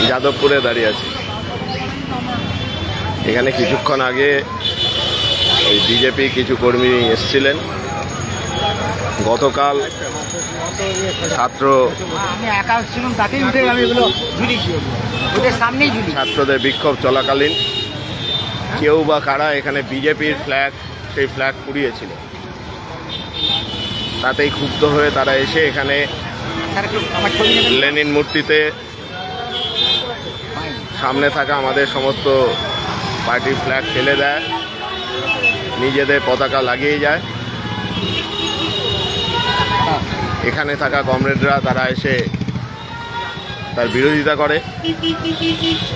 যাদবপুরে দাঁড়িয়ে আছি। এখানে কিছুক্ষণ আগে ওই বিজেপি কিছু কর্মী এসেছিলেন। গতকাল ছাত্রদের বিক্ষোভ চলাকালীন কেউ বা কারা এখানে বিজেপির ফ্ল্যাগ, সেই ফ্ল্যাগ পুড়িয়েছিল। তাতেই ক্ষুব্ধ হয়ে তারা এসে এখানে লেনিন মূর্তিতে সামনে থাকা আমাদের সমস্ত পার্টির ফ্ল্যাগ ফেলে দেয়, নিজেদের পতাকা লাগিয়ে যায়। এখানে থাকা কমরেডরা তারা এসে তার বিরোধিতা করে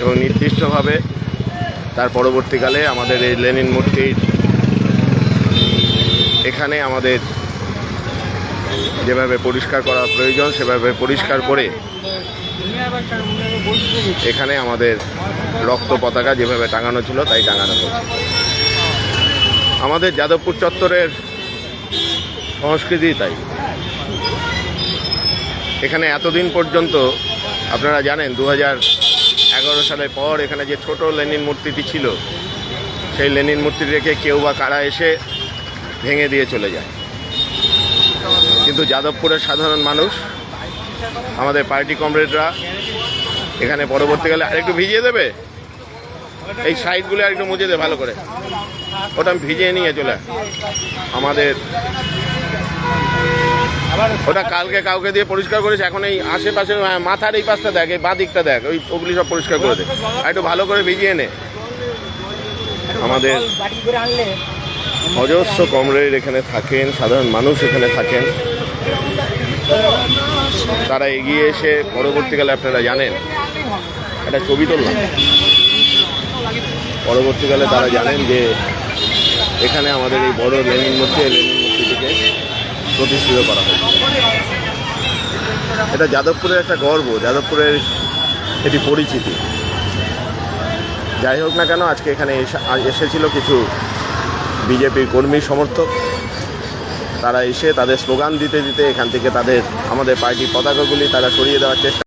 এবং নির্দিষ্টভাবে তার পরবর্তীকালে আমাদের এই লেনিন মূর্তির এখানে আমাদের যেভাবে পরিষ্কার করা প্রয়োজন সেভাবে পরিষ্কার করে এখানে আমাদের রক্ত পতাকা যেভাবে টাঙানো ছিল তাই টাঙানো হয়েছে। আমাদের যাদবপুর চত্বরের সংস্কৃতি তাই। এখানে এতদিন পর্যন্ত আপনারা জানেন 2011 সালের পর এখানে যে ছোট লেনিন মূর্তিটি ছিল সেই লেনিন মূর্তি রেখে কেউ বা কারা এসে ভেঙে দিয়ে চলে যায়। কিন্তু যাদবপুরের সাধারণ মানুষ, আমাদের পার্টি কমরেডরা এখানে পরবর্তীকালে আরেকটু ভিজিয়ে দেবে, এই সাইডগুলো আরেকটু মুছে দেবে ভালো করে, ওটা আমি ভিজিয়ে নিয়ে চলে আমাদের ওটা কালকে কাউকে দিয়ে পরিষ্কার করেছে। এখন এই আশেপাশে মাথার এই পাশটা দেখ, এই বাঁ দিকটা দেখ, ওগুলি সব পরিষ্কার করে দে, একটু ভালো করে ভিজিয়ে নে। আমাদের অজস্র কমরেড এখানে থাকেন, সাধারণ মানুষ এখানে থাকেন। তারা এগিয়ে এসে পরবর্তীকালে আপনারা জানেন একটা ছবি তুললাম, পরবর্তীকালে তারা জানেন যে এখানে আমাদের এই বড় লেনিন মূর্তিটিকে প্রতিষ্ঠিত করা হয়। এটা যাদবপুরের একটা গর্ব, যাদবপুরের এটি পরিচিতি। যাই হোক না কেন, আজকে এখানে এসেছিল কিছু বিজেপির কর্মী সমর্থক। তারা এসে তাদের স্লোগান দিতে দিতে এখান থেকে আমাদের পার্টির পতাকাগুলি তারা সরিয়ে দেওয়ার চেষ্টা